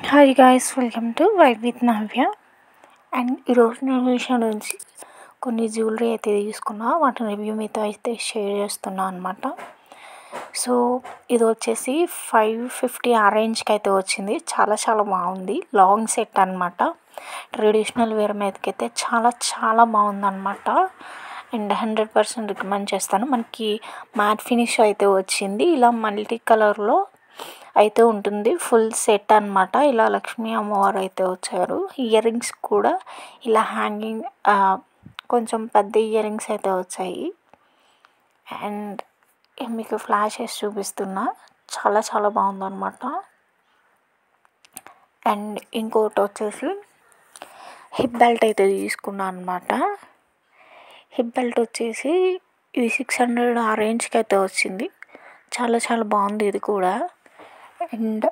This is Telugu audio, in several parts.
Hi guys, welcome to white with Navya. And ఈరోజు నేను విషయం నుంచి కొన్ని జ్యువెలరీ అయితే తీసుకున్నా, వాటి రివ్యూ మీతో అయితే షేర్ చేస్తున్నా అనమాట. సో ఇది వచ్చేసి 550 ఆ రేంజ్కి అయితే వచ్చింది. చాలా చాలా బాగుంది. లాంగ్ సెట్ అనమాట. ట్రెడిషనల్ వేర్ మీదకైతే చాలా చాలా బాగుందన్నమాట. అండ్ 100% రికమెండ్ చేస్తాను. మనకి మ్యాట్ ఫినిష్ అయితే వచ్చింది. ఇలా మల్టీ కలర్లో అయితే ఉంటుంది. ఫుల్ సెట్ అనమాట. ఇలా లక్ష్మీ అమ్మవారు అయితే వచ్చారు. ఇయర్ రింగ్స్ కూడా ఇలా హ్యాంగింగ్ కొంచెం పెద్ద ఇయర్ రింగ్స్ అయితే వచ్చాయి. అండ్ మీకు ఫ్లాషెస్ చూపిస్తున్నా, చాలా చాలా బాగుందన్నమాట. అండ్ ఇంకోటి వచ్చేసి హిప్ బెల్ట్ అయితే తీసుకున్నాను అనమాట. హిప్ బెల్ట్ వచ్చేసి ఇది 600 ఆ రేంజ్కి అయితే వచ్చింది. చాలా చాలా బాగుంది ఇది కూడా. అండ్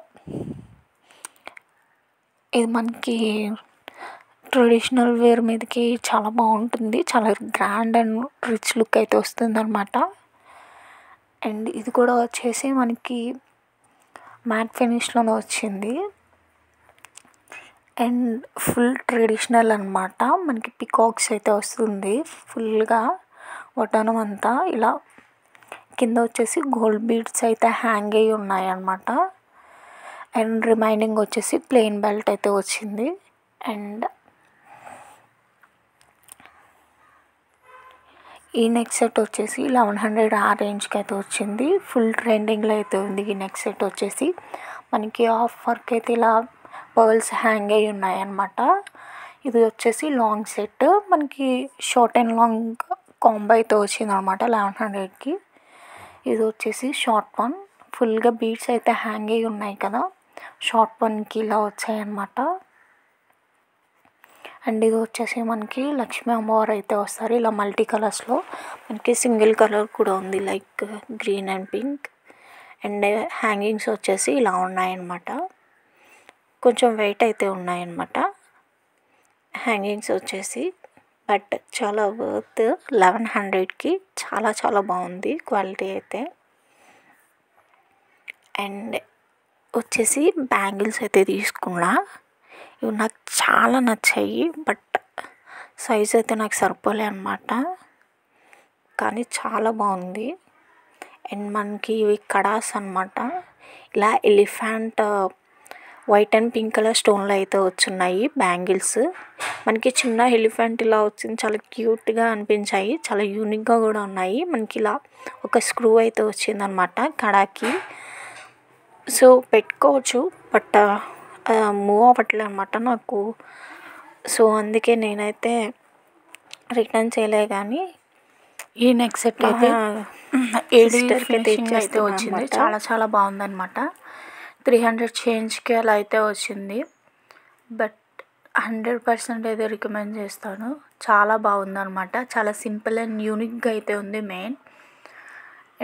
ఇది మనకి ట్రెడిషనల్ వేర్ మీదకి చాలా బాగుంటుంది. చాలా గ్రాండ్ అండ్ రిచ్ లుక్ అయితే వస్తుంది అనమాట. అండ్ ఇది కూడా వచ్చేసి మనకి మ్యాట్ ఫినిష్లోనే వచ్చింది. అండ్ ఫుల్ ట్రెడిషనల్ అనమాట. మనకి పికాక్స్ అయితే వస్తుంది ఫుల్గా. వటానం అంతా ఇలా కింద వచ్చేసి గోల్డ్ బీడ్స్ అయితే హ్యాంగ్ అయ్యి ఉన్నాయి అన్నమాట. అండ్ రిమైనింగ్ వచ్చేసి ప్లెయిన్ బెల్ట్ అయితే వచ్చింది. అండ్ ఈ నెక్ సెట్ వచ్చేసి 1100 ఆ రేంజ్కి అయితే వచ్చింది. ఫుల్ ట్రెండింగ్లో అయితే ఉంది ఈ నెక్ సెట్ వచ్చేసి. మనకి హాఫ్ వర్క్ అయితే ఇలా పర్ల్స్ హ్యాంగ్ అయ్యి ఉన్నాయి అన్నమాట. ఇది వచ్చేసి లాంగ్ సెట్. మనకి షార్ట్ అండ్ లాంగ్ కాంబో అయితే వచ్చింది అనమాట 1100కి. ఇది వచ్చేసి షార్ట్ వన్. ఫుల్గా బీడ్స్ అయితే హ్యాంగ్ అయ్యి ఉన్నాయి కదా, షార్ట్ వన్కి ఇలా వచ్చాయన్నమాట. అండ్ ఇది వచ్చేసి మనకి లక్ష్మీ అమ్మవారు అయితే వస్తారు ఇలా మల్టీ కలర్స్లో. మనకి సింగిల్ కలర్ కూడా ఉంది, like green and pink. And hangings వచ్చేసి ఇలా ఉన్నాయన్నమాట. కొంచెం వెయిట్ అయితే ఉన్నాయన్నమాట హ్యాంగింగ్స్ వచ్చేసి. బట్ చాలా వర్త్. 1100కి చాలా చాలా బాగుంది క్వాలిటీ అయితే. అండ్ వచ్చేసి బ్యాంగిల్స్ అయితే తీసుకున్నా. ఇవి నాకు చాలా నచ్చాయి. బట్ సైజ్ అయితే నాకు సరిపోలే అనమాట. కానీ చాలా బాగుంది. అండ్ మనకి ఇవి కడాస్ అనమాట. ఇలా elephant white and pink colour స్టోన్లు అయితే వచ్చున్నాయి బ్యాంగిల్స్. మనకి చిన్న ఎలిఫెంట్ ఇలా వచ్చింది. చాలా క్యూట్గా అనిపించాయి. చాలా యూనిక్గా కూడా ఉన్నాయి. మనకి ఇలా ఒక స్క్రూ అయితే వచ్చిందనమాట కడాకి. సో పెట్టుకోవచ్చు, బట్ మూవ్ అవ్వట్లే అనమాట నాకు. సో అందుకే నేనైతే రిటర్న్ చేయలే. కానీ ఈ నెక్ సెట్ అయితే అయితే వచ్చింది. చాలా చాలా బాగుందన్నమాట. 300 చేంజ్కి అలా అయితే వచ్చింది. బట్ 100% అయితే రికమెండ్ చేస్తాను. చాలా బాగుందన్నమాట. చాలా సింపుల్ అండ్ యూనిక్గా అయితే ఉంది మెయిన్.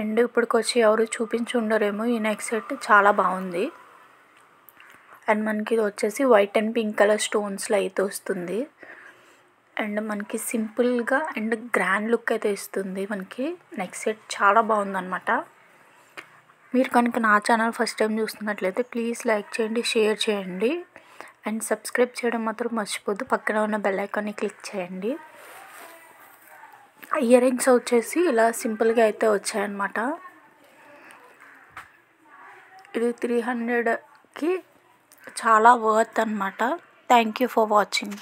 అండ్ ఇప్పటికొచ్చి ఎవరు చూపించి ఉండరేమో ఈ నెక్ సెట్. చాలా బాగుంది. అండ్ మనకి ఇది వచ్చేసి వైట్ అండ్ పింక్ కలర్ స్టోన్స్లో అయితే వస్తుంది. అండ్ మనకి సింపుల్గా అండ్ గ్రాండ్ లుక్ అయితే ఇస్తుంది మనకి నెక్ సెట్. చాలా బాగుందన్నమాట. మీరు కనుక నా ఛానల్ ఫస్ట్ టైం చూస్తున్నట్లయితే ప్లీజ్ లైక్ చేయండి, షేర్ చేయండి. అండ్ సబ్స్క్రైబ్ చేయడం మాత్రం మర్చిపోద్దు. పక్కన ఉన్న బెల్ ఐకాన్ని క్లిక్ చేయండి. ఇయర్ రింగ్స్ వచ్చేసి ఇలా సింపుల్గా అయితే వచ్చాయన్నమాట. ఇది 300కి చాలా వర్త్ అనమాట. Thank you for watching.